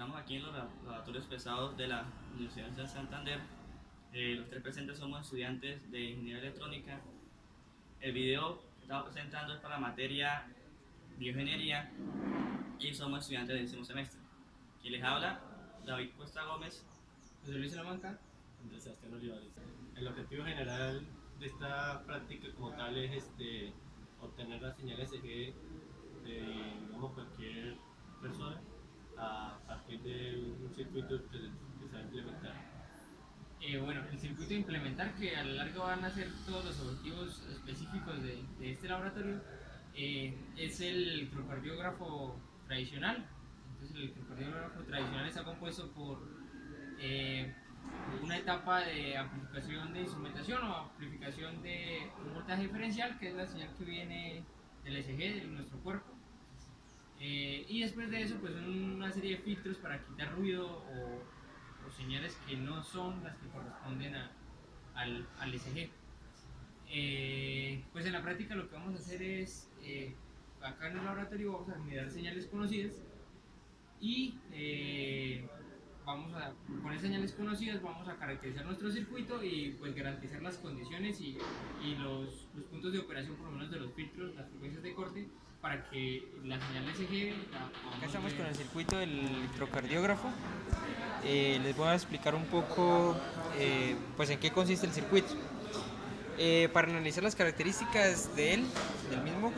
Estamos aquí en los laboratorios pesados de la Universidad de Santander. Los tres presentes somos estudiantes de Ingeniería Electrónica. El video que estamos presentando es para la materia Bioingeniería y somos estudiantes del décimo semestre. Quien les habla, David Cuesta Gómez. José Luis Salamanca. Andrés Sebastián Olivares. El objetivo general de esta práctica como tal es obtener las señales EG de digamos, cualquier persona a partir de un circuito que se va a implementar. Bueno, el circuito a implementar, que a lo largo van a ser todos los objetivos específicos de este laboratorio, es el electrocardiógrafo tradicional. Entonces el electrocardiógrafo tradicional está compuesto por una etapa de amplificación de instrumentación o amplificación de un voltaje diferencial, que es la señal que viene del ECG de nuestro cuerpo. Y después de eso, pues una serie de filtros para quitar ruido o señales que no son las que corresponden al ECG. Pues en la práctica lo que vamos a hacer es, acá en el laboratorio vamos a generar señales conocidas y con esas señales conocidas vamos a caracterizar nuestro circuito y pues garantizar las condiciones y los puntos de operación, por lo menos de los filtros, las frecuencias de corte, para que la señal ECG... Acá estamos con el circuito del electrocardiógrafo. Les voy a explicar un poco pues en qué consiste el circuito. Para analizar las características del mismo,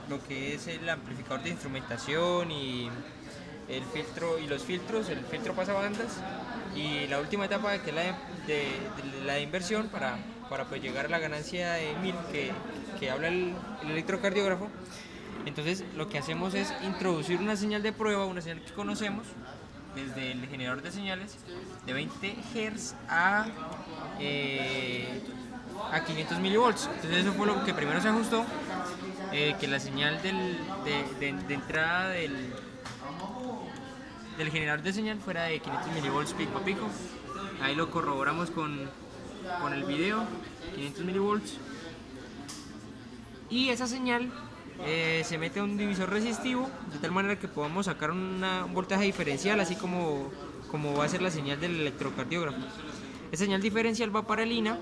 lo que es el amplificador de instrumentación y el filtro y los filtros, el filtro pasabandas y la última etapa que es la de inversión para pues llegar a la ganancia de 1000 que habla el electrocardiógrafo. Entonces lo que hacemos es introducir una señal de prueba, una señal que conocemos desde el generador de señales de 20 Hz a 500 milivolts. Entonces eso fue lo que primero se ajustó, que la señal de entrada del generador de señal fuera de 500 milivolts pico a pico. Ahí lo corroboramos con el video, 500 milivolts. Y esa señal se mete a un divisor resistivo de tal manera que podamos sacar un voltaje diferencial, así como va a ser la señal del electrocardiógrafo. Esa señal diferencial va para el INA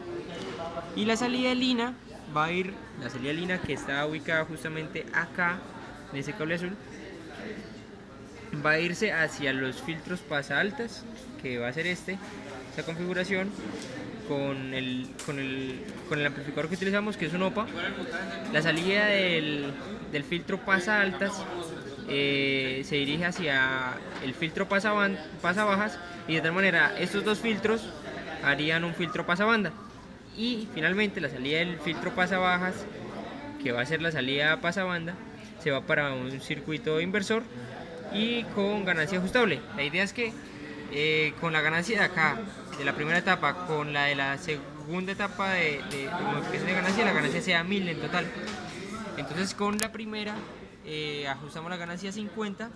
y la salida del INA va a ir, la salida del INA que está ubicada justamente acá en ese cable azul, va a irse hacia los filtros pasa altas, que va a ser esta configuración con el amplificador que utilizamos, que es un OPA. La salida del filtro pasa altas se dirige hacia el filtro pasa bajas, y de tal manera estos dos filtros harían un filtro pasa banda. Y finalmente la salida del filtro pasa bajas, que va a ser la salida pasa banda, se va para un circuito inversor y con ganancia ajustable. La idea es que con la ganancia de acá, de la primera etapa, con la de la segunda etapa de modificación de ganancia, la ganancia sea 1000 en total. Entonces con la primera ajustamos la ganancia a 50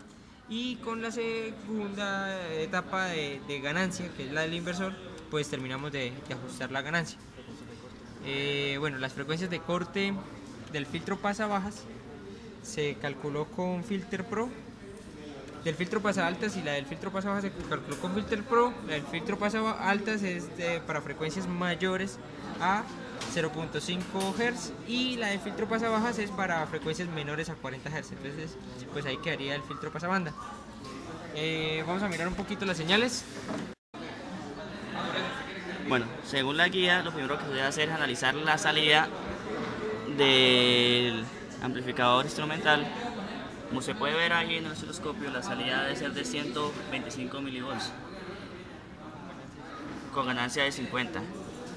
y con la segunda etapa de ganancia, que es la del inversor, pues terminamos de ajustar la ganancia. Bueno, las frecuencias de corte del filtro pasa bajas se calculó con Filter Pro. Del filtro pasa altas y la del filtro pasa bajas se calculó con Filter Pro. La del filtro pasa altas es para frecuencias mayores a 0.5 Hz y la del filtro pasa bajas es para frecuencias menores a 40 Hz. Entonces pues ahí quedaría el filtro pasa banda. Vamos a mirar un poquito las señales. Bueno, según la guía, lo primero que se debe hacer es analizar la salida del amplificador instrumental. Como se puede ver ahí en el osciloscopio, la salida debe ser de 125 milivolts con ganancia de 50.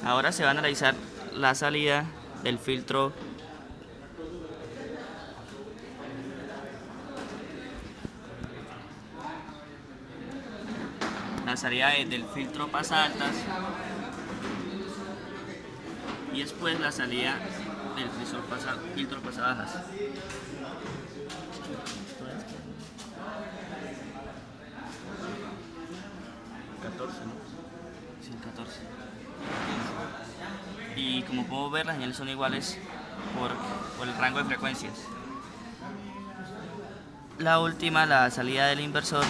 Ahora se va a analizar la salida del filtro del filtro pasa altas y después la salida del filtro pasa bajas. Sí, 14. Y como puedo ver, las señales son iguales por el rango de frecuencias. La última, la salida del inversor,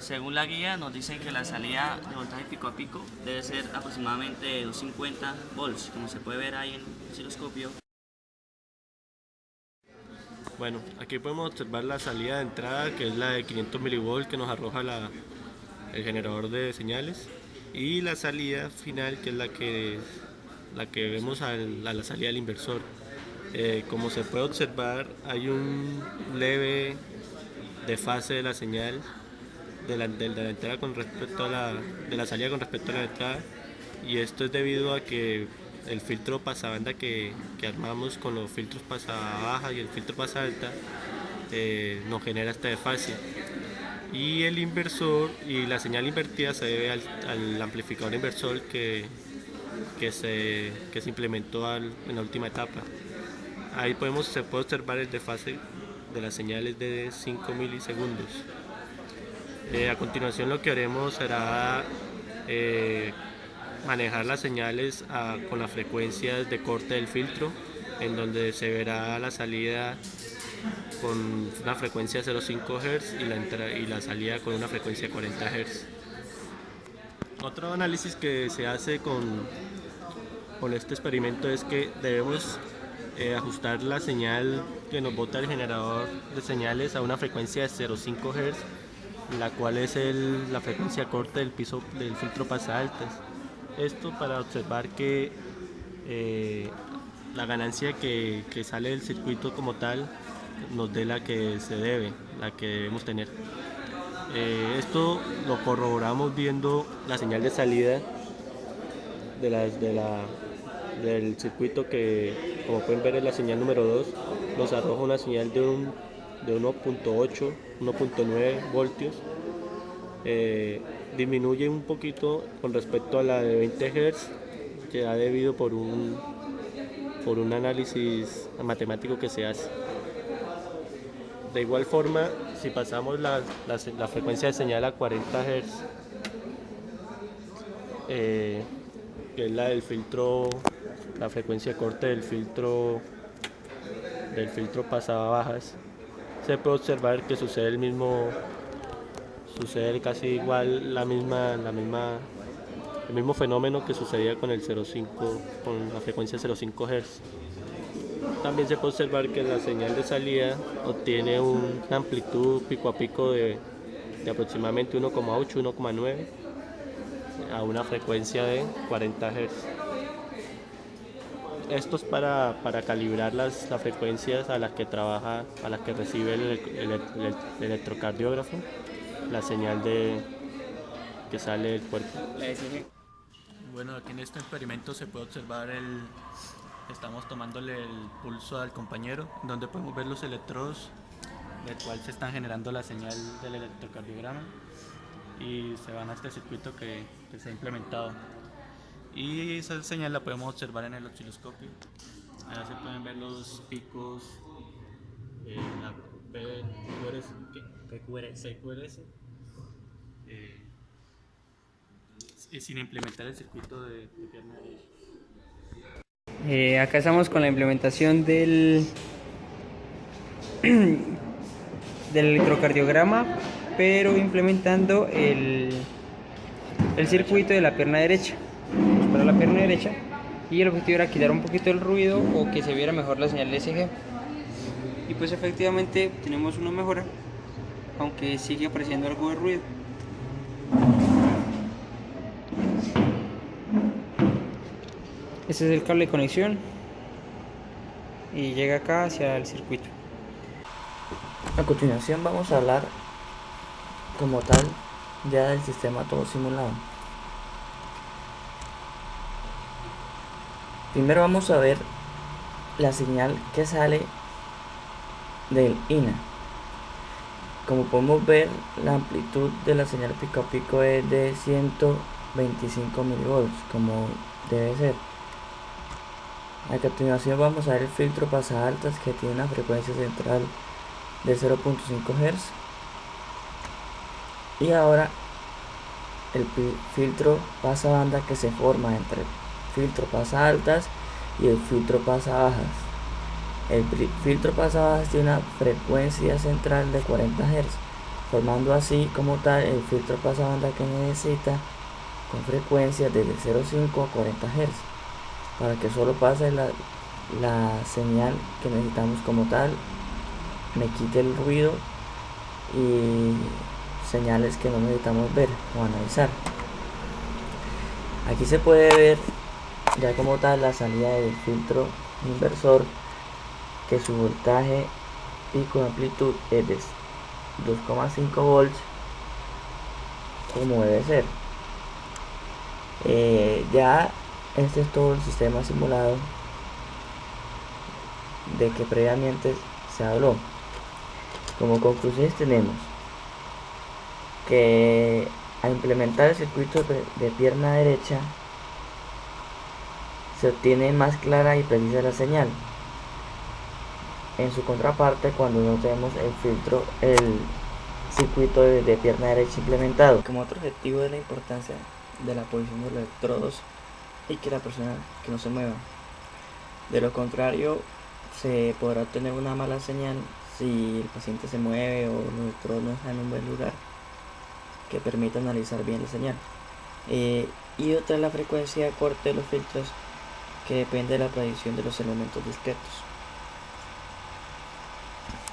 Según la guía nos dicen que la salida de voltaje pico a pico debe ser aproximadamente de 250 volts, como se puede ver ahí en el osciloscopio. Bueno, aquí podemos observar la salida de entrada, que es la de 500 mV que nos arroja el generador de señales, y la salida final, que es la que vemos a la salida del inversor. Como se puede observar, hay un leve desfase de la señal de la entrada con respecto de la salida con respecto a la entrada, y esto es debido a que el filtro pasabanda que armamos con los filtros pasabaja y el filtro pasalta nos genera este desfase, y el inversor y la señal invertida se debe al amplificador inversor que se implementó en la última etapa. Ahí se puede observar el desfase de las señales de 5 milisegundos. A continuación lo que haremos será manejar las señales con las frecuencias de corte del filtro, en donde se verá la salida con una frecuencia de 0,5 Hz y la salida con una frecuencia de 40 Hz. Otro análisis que se hace con este experimento es que debemos ajustar la señal que nos bota el generador de señales a una frecuencia de 0,5 Hz, la cual es la frecuencia corte del filtro pasaltas. Esto para observar que la ganancia que sale del circuito como tal nos dé la que se debe, la que debemos tener. Esto lo corroboramos viendo la señal de salida del circuito, que como pueden ver es la señal número 2, nos arroja una señal de 1.8, 1.9 voltios. Disminuye un poquito con respecto a la de 20 Hz, que ha debido por un análisis matemático que se hace. De igual forma, si pasamos la frecuencia de señal a 40 Hz, que es la del filtro, la frecuencia de corte del filtro pasabajas, se puede observar que sucede casi igual el mismo fenómeno que sucedía con el 0,5, con la frecuencia 0,5 Hz. También se puede observar que la señal de salida obtiene una amplitud pico a pico de aproximadamente 1,8, 1,9 a una frecuencia de 40 Hz. Esto es para calibrar las frecuencias a las que recibe el electrocardiógrafo la señal que sale del cuerpo. Bueno, aquí en este experimento se puede observar estamos tomándole el pulso al compañero, donde podemos ver los electrodos del cual se están generando la señal del electrocardiograma, y se van a este circuito que se ha implementado, y esa señal la podemos observar en el osciloscopio. Ahora se pueden ver los picos, la PQRS, sin implementar el circuito de pierna derecha. Acá estamos con la implementación del electrocardiograma, pero implementando el circuito de la pierna derecha. Para la pierna derecha, y el objetivo era quitar un poquito el ruido o que se viera mejor la señal de ECG, y pues efectivamente tenemos una mejora, aunque sigue apareciendo algo de ruido. Este es el cable de conexión y llega acá hacia el circuito. A continuación vamos a hablar como tal ya del sistema todo simulado. Primero vamos a ver la señal que sale del INA. Como podemos ver, la amplitud de la señal pico a pico es de 125 mV, como debe ser. A continuación vamos a ver el filtro pasaltas, que tiene una frecuencia central de 0.5 Hz. Y ahora el filtro pasabanda, que se forma entre el filtro pasaltas y el filtro pasabajas. El filtro pasabajas tiene una frecuencia central de 40 Hz formando así como tal el filtro pasabanda que necesita con frecuencias desde 0,5 a 40 Hz para que solo pase la señal que necesitamos como tal, me quite el ruido y señales que no necesitamos ver o analizar. Aquí se puede ver ya como tal la salida del filtro inversor, que su voltaje pico de amplitud es de 2,5 volts como debe ser. Ya este es todo el sistema simulado de que previamente se habló. Como conclusiones tenemos que al implementar el circuito de pierna derecha se obtiene más clara y precisa la señal. En su contraparte, cuando no tenemos el circuito de pierna derecha implementado. Como otro objetivo es la importancia de la posición de los electrodos y que la persona que no se mueva. De lo contrario, se podrá obtener una mala señal si el paciente se mueve o los electrodos no están en un buen lugar que permita analizar bien la señal. Y otra es la frecuencia de corte de los filtros, que depende de la predicción de los elementos discretos.